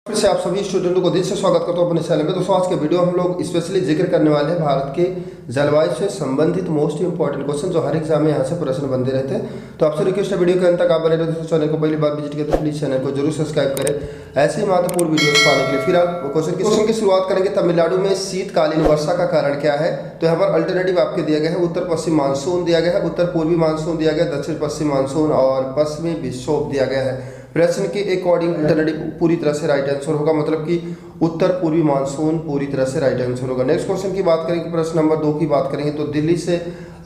फिर से आप सभी स्टूडेंटों को दिल से स्वागत करता हूं अपने चैनल में। दोस्तों आज के वीडियो हम लोग स्पेशली जिक्र करने वाले हैं भारत के जलवायु से संबंधित मोस्ट इंपॉर्टेंट क्वेश्चन जो हर एग्जाम में यहाँ से प्रश्न बनते रहते हैं। तो आपसे रिक्वेस्ट है वीडियो के अंत तक आप बने रहे। दोस्तों चैनल को पहली बार विजिट किया तो प्लीज चैनल को जरूर सब्सक्राइब करें ऐसे ही महत्वपूर्ण वीडियो पाने के लिए। फिर आप क्वेश्चन की शुरुआत करेंगे। तमिलनाडु में शीतकालीन वर्षा का कारण क्या है? तो यहाँ पर अल्टरनेटिव आपके दिया गया है। उत्तर पश्चिम मानसून दिया गया है, उत्तर पूर्वी मानसून दिया गया, दक्षिण पश्चिम मानसून और पश्चिमी विक्षोभ दिया गया है। प्रश्न के अकॉर्डिंग अल्टरनेटिव पूरी तरह से राइट आंसर होगा, मतलब कि उत्तर पूर्वी मानसून पूरी तरह से राइट आंसर होगा। नेक्स्ट क्वेश्चन की बात करेंगे, प्रश्न नंबर 2 की बात करेंगे तो दिल्ली से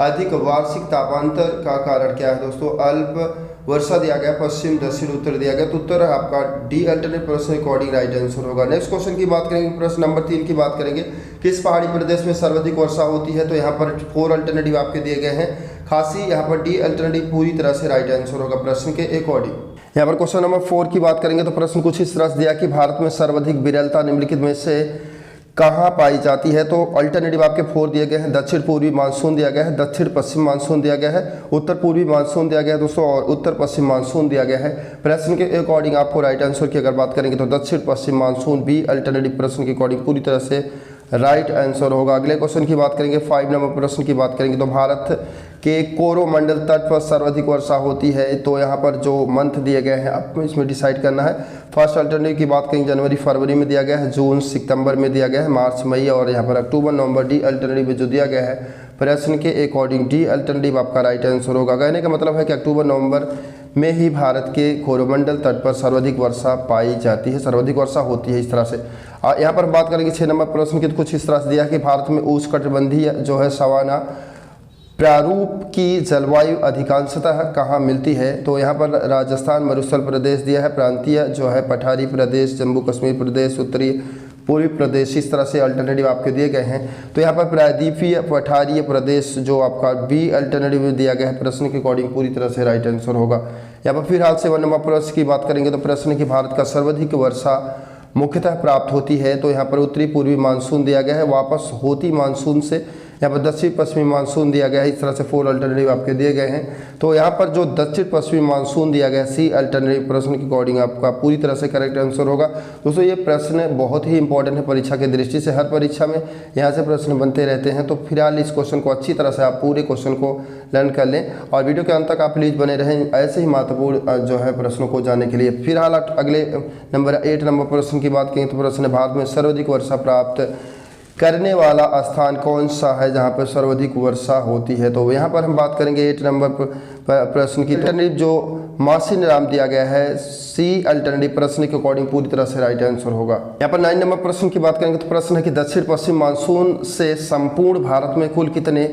अधिक वार्षिक तापांतर का कारण क्या है? दोस्तों अल्प वर्षा दिया गया, पश्चिम दक्षिण उत्तर दिया गया, तो उत्तर आपका डी अल्टरनेट प्रश्न अकॉर्डिंग राइट आंसर होगा। नेक्स्ट क्वेश्चन की बात करेंगे, प्रश्न नंबर 3 की बात करेंगे, किस पहाड़ी प्रदेश में सर्वाधिक वर्षा होती है? तो यहाँ पर 4 अल्टरनेटिव आपके दिए गए हैं। खासी यहाँ पर डी अल्टरनेटिव पूरी तरह से राइट आंसर होगा प्रश्न के अकॉर्डिंग। यहाँ पर क्वेश्चन नंबर 4 की बात करेंगे तो प्रश्न कुछ इस तरह से दिया कि भारत में सर्वाधिक विरलता निम्नलिखित में से कहाँ पाई जाती है? तो अल्टरनेटिव आपके 4 दिए गए हैं। दक्षिण पूर्वी मानसून दिया गया है, दक्षिण पश्चिम मानसून दिया गया है, उत्तर पूर्वी मानसून दिया गया है दोस्तों, और उत्तर पश्चिम मानसून दिया गया है। प्रश्न के अकॉर्डिंग आपको राइट आंसर की अगर बात करेंगे तो दक्षिण पश्चिम मानसून बी अल्टरनेटिव प्रश्न के अकॉर्डिंग पूरी तरह से राइट आंसर होगा। अगले क्वेश्चन की बात करेंगे, 5 नंबर प्रश्न की बात करेंगे तो भारत के कोरोमंडल तट पर सर्वाधिक वर्षा होती है? तो यहाँ पर जो मंथ दिए गए हैं आपको इसमें डिसाइड करना है। फर्स्ट अल्टरनेटिव की बात करेंगे, जनवरी फरवरी में दिया गया है, जून सितंबर में दिया गया है, मार्च मई और यहाँ पर अक्टूबर नवंबर। डी अल्टरनेटिव जो दिया गया है प्रश्न के अकॉर्डिंग डी अल्टरनेटिव आपका राइट आंसर होगा। कहने का मतलब है कि अक्टूबर नवंबर में ही भारत के कोरोमंडल तट पर सर्वाधिक वर्षा पाई जाती है, सर्वाधिक वर्षा होती है। इस तरह से यहाँ पर बात करेंगे 6 नंबर प्रश्न की तो कुछ इस तरह से दिया कि भारत में उष्णकटिबंधीय जो है सवाना प्रारूप की जलवायु अधिकांशतः कहाँ मिलती है? तो यहाँ पर राजस्थान, मरुस्थल प्रदेश दिया है, प्रांतीय जो है पठारी प्रदेश, जम्मू कश्मीर प्रदेश, उत्तरी पूर्वी प्रदेश, इस तरह से अल्टरनेटिव आपके दिए गए हैं। तो यहाँ पर प्रायद्वीपीय पठारीय प्रदेश जो आपका बी अल्टरनेटिव में दिया गया है प्रश्न के अकॉर्डिंग पूरी तरह से राइट आंसर होगा। यहाँ पर फिलहाल 7 नंबर प्रश्न की बात करेंगे तो प्रश्न की भारत का सर्वाधिक वर्षा मुख्यतः प्राप्त होती है? तो यहाँ पर उत्तरी पूर्वी मानसून दिया गया है, वापस होती मानसून से यहाँ पर दक्षिण पश्चिमी मानसून दिया गया है। इस तरह से 4 अल्टरनेटिव आपके दिए गए हैं। तो यहाँ पर जो दक्षिण पश्चिमी मानसून दिया गया है सी अल्टरनेटिव प्रश्न के अकॉर्डिंग आपका पूरी तरह से करेक्ट आंसर होगा। दोस्तों ये प्रश्न बहुत ही इंपॉर्टेंट है परीक्षा की दृष्टि से, हर परीक्षा में यहाँ से प्रश्न बनते रहते हैं। तो फिलहाल इस क्वेश्चन को अच्छी तरह से आप पूरे क्वेश्चन को लर्न कर लें और वीडियो के अंत तक आप प्लीज बने रहें ऐसे ही महत्वपूर्ण जो है प्रश्नों को जानने के लिए। फिलहाल अगले नंबर 8 नंबर प्रश्न की बात करें तो प्रश्न भारत में सर्वाधिक वर्षा प्राप्त करने वाला स्थान कौन सा है जहां पर सर्वाधिक वर्षा होती है? तो यहाँ पर हम बात करेंगे 8 नंबर प्रश्न की। अल्टरनेटिव जो मासिन राम दिया गया है सी अल्टरनेटिव प्रश्न के अकॉर्डिंग पूरी तरह से राइट आंसर होगा। यहाँ पर 9 नंबर प्रश्न की बात करेंगे तो प्रश्न है कि दक्षिण पश्चिम मानसून से संपूर्ण भारत में कुल कितने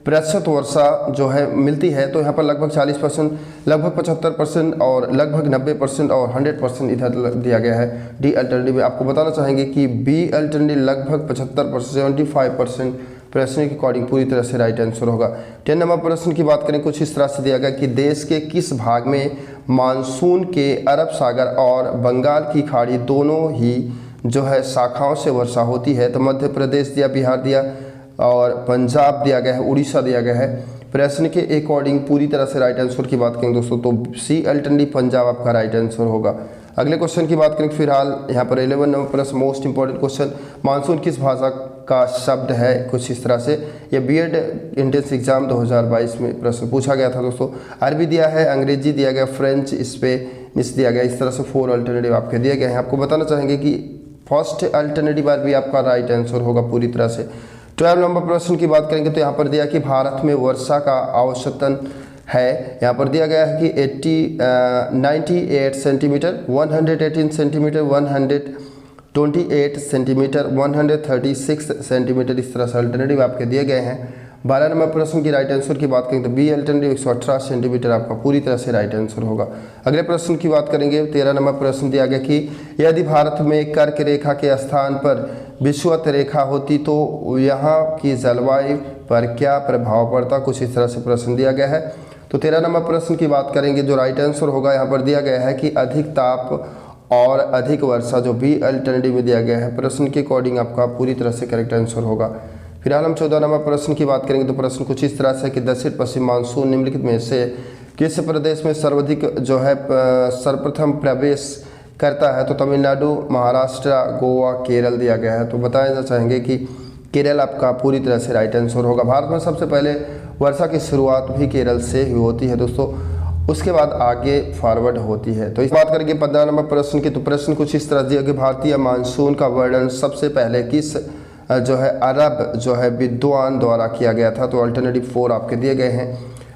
प्रतिशत वर्षा जो है मिलती है? तो यहाँ पर लगभग 40%, लगभग 75% और लगभग 90% और 100% इधर दिया गया है। डी अल्टरनेटिव आपको बताना चाहेंगे कि बी अल्टरनेटिव लगभग 75%, 75% प्रश्न के अकॉर्डिंग पूरी तरह से राइट आंसर होगा। 10 नंबर प्रश्न की बात करें कुछ इस तरह से दिया गया कि देश के किस भाग में मानसून के अरब सागर और बंगाल की खाड़ी दोनों ही जो है शाखाओं से वर्षा होती है? तो मध्य प्रदेश दिया, बिहार दिया और पंजाब दिया गया है, उड़ीसा दिया गया है। प्रश्न के अकॉर्डिंग पूरी तरह से राइट आंसर की बात करें दोस्तों तो सी अल्टरनेटिव पंजाब आपका राइट आंसर होगा। अगले क्वेश्चन की बात करें फिलहाल यहाँ पर 11 नंबर प्रश्न मोस्ट इंपॉर्टेंट क्वेश्चन, मानसून किस भाषा का शब्द है? कुछ इस तरह से ये बीएड एंट्रेंस एग्जाम 2022 में प्रश्न पूछा गया था दोस्तों। अरबी दिया है, अंग्रेजी दिया गया, फ्रेंच, स्पेनिश दिया गया। इस तरह से 4 अल्टरनेटिव आपके दिए गए हैं। आपको बताना चाहेंगे कि फर्स्ट अल्टरनेटिव अरबी आपका राइट आंसर होगा पूरी तरह से। 12 नंबर प्रश्न की बात करेंगे तो यहाँ पर दिया कि भारत में वर्षा का औसतन है, यहाँ पर दिया गया है कि 98 सेंटीमीटर, 118 सेंटीमीटर, 128 सेंटीमीटर, 136 सेंटीमीटर। इस तरह से अल्टरनेटिव आपके दिए गए हैं। 12 नंबर प्रश्न की राइट आंसर की बात करें तो बी अल्टरनेटिव 118 सेंटीमीटर आपका पूरी तरह से राइट आंसर होगा। अगले प्रश्न की बात करेंगे 13 नंबर प्रश्न दिया गया कि यदि भारत में कर्क रेखा के स्थान पर विषुवत रेखा होती तो यहाँ की जलवायु पर क्या प्रभाव पड़ता? कुछ इस तरह से प्रश्न दिया गया है। तो 13 नंबर प्रश्न की बात करेंगे जो राइट आंसर होगा यहाँ पर दिया गया है कि अधिक ताप और अधिक वर्षा, जो बी अल्टरनेटिव में दिया गया है प्रश्न के अकॉर्डिंग आपका पूरी तरह से करेक्ट आंसर होगा। फिलहाल हम 14 नंबर प्रश्न की बात करेंगे तो प्रश्न कुछ इस तरह से कि दक्षिण पश्चिम मानसून निम्नलिखित में से किस प्रदेश में सर्वाधिक जो है सर्वप्रथम प्रवेश करता है, तो तमिलनाडु, महाराष्ट्र, गोवा, केरल दिया गया है। तो बताना चाहेंगे कि केरल आपका पूरी तरह से राइट आंसर होगा। भारत में सबसे पहले वर्षा की शुरुआत भी केरल से ही होती है दोस्तों, उसके बाद आगे फॉरवर्ड होती है। तो इस बात करेंगे 15 नंबर प्रश्न की। तो प्रश्न कुछ इस तरह दिया कि भारतीय मानसून का वर्णन सबसे पहले किस जो है अरब जो है विद्वान द्वारा किया गया था। तो अल्टरनेटिव 4 आपके दिए गए हैं।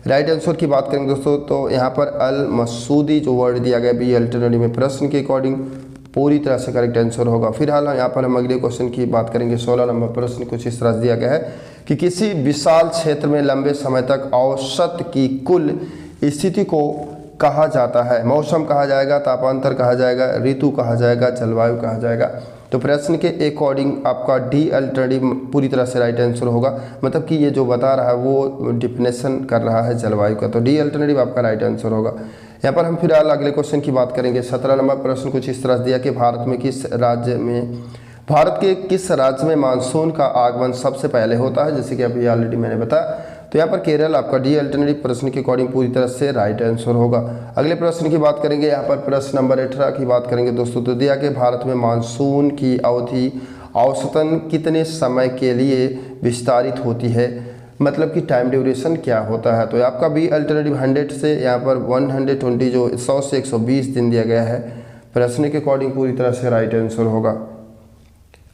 राइट आंसर की बात करेंगे दोस्तों, तो यहाँ पर अल मसूदी जो वर्ड दिया गया बी अल्टरनेटिव में प्रश्न के अकॉर्डिंग पूरी तरह से करेक्ट आंसर होगा। फिलहाल यहाँ पर हम अगले क्वेश्चन की बात करेंगे। 16 नंबर प्रश्न कुछ इस तरह दिया गया है कि किसी विशाल क्षेत्र में लंबे समय तक औसत की कुल स्थिति को कहा जाता है। मौसम कहा जाएगा, तापांतर कहा जाएगा, ऋतु कहा जाएगा, जलवायु कहा जाएगा। तो प्रश्न के अकॉर्डिंग आपका डी अल्टरनेटिव पूरी तरह से राइट आंसर होगा। मतलब कि ये जो बता रहा है वो डिफिनेशन कर रहा है जलवायु का, तो डी अल्टरनेटिव आपका राइट आंसर होगा। यहाँ पर हम फिलहाल अगले क्वेश्चन की बात करेंगे। 17 नंबर प्रश्न कुछ इस तरह दिया कि भारत के किस राज्य में मानसून का आगमन सबसे पहले होता है, जैसे कि अभी ऑलरेडी मैंने बताया। तो यहाँ पर केरल आपका डी अल्टरनेटिव प्रश्न के अकॉर्डिंग पूरी तरह से राइट आंसर होगा। अगले प्रश्न की बात करेंगे। यहाँ पर प्रश्न नंबर 18 की बात करेंगे दोस्तों। तो दिया कि भारत में मानसून की अवधि औसतन कितने समय के लिए विस्तारित होती है, मतलब कि टाइम ड्यूरेशन क्या होता है। तो आपका बी अल्टरनेटिव 100 से यहाँ पर 120 जो 100 से 120 दिन दिया गया है, प्रश्न के अकॉर्डिंग पूरी तरह से राइट आंसर होगा।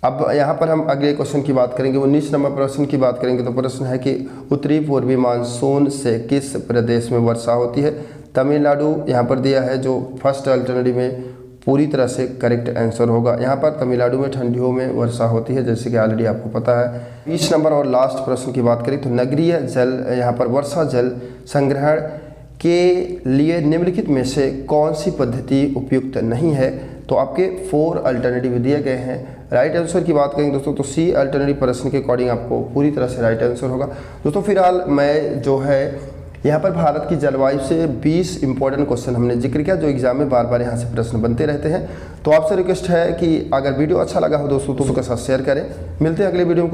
अब यहाँ पर हम अगले क्वेश्चन की बात करेंगे। 19 नंबर प्रश्न की बात करेंगे। तो प्रश्न है कि उत्तरी पूर्वी मानसून से किस प्रदेश में वर्षा होती है। तमिलनाडु यहाँ पर दिया है, जो फर्स्ट अल्टरनेटिव में पूरी तरह से करेक्ट आंसर होगा। यहाँ पर तमिलनाडु में ठंडियों में वर्षा होती है, जैसे कि ऑलरेडी आपको पता है। 20 नंबर और लास्ट प्रश्न की बात करें तो नगरीय जल यहाँ पर वर्षा जल संग्रहण के लिए निम्नलिखित में से कौन सी पद्धति उपयुक्त नहीं है। तो आपके 4 अल्टरनेटिव दिए गए हैं। राइट आंसर की बात करेंगे दोस्तों, तो सी अल्टरनेटिव प्रश्न के अकॉर्डिंग आपको पूरी तरह से राइट आंसर होगा। दोस्तों फिलहाल मैं जो है यहाँ पर भारत की जलवायु से 20 इंपॉर्टेंट क्वेश्चन हमने जिक्र किया, जो एग्जाम में बार बार यहाँ से प्रश्न बनते रहते हैं। तो आपसे रिक्वेस्ट है कि अगर वीडियो अच्छा लगा हो दोस्तों तो उसके साथ शेयर करें। मिलते हैं अगले वीडियो में।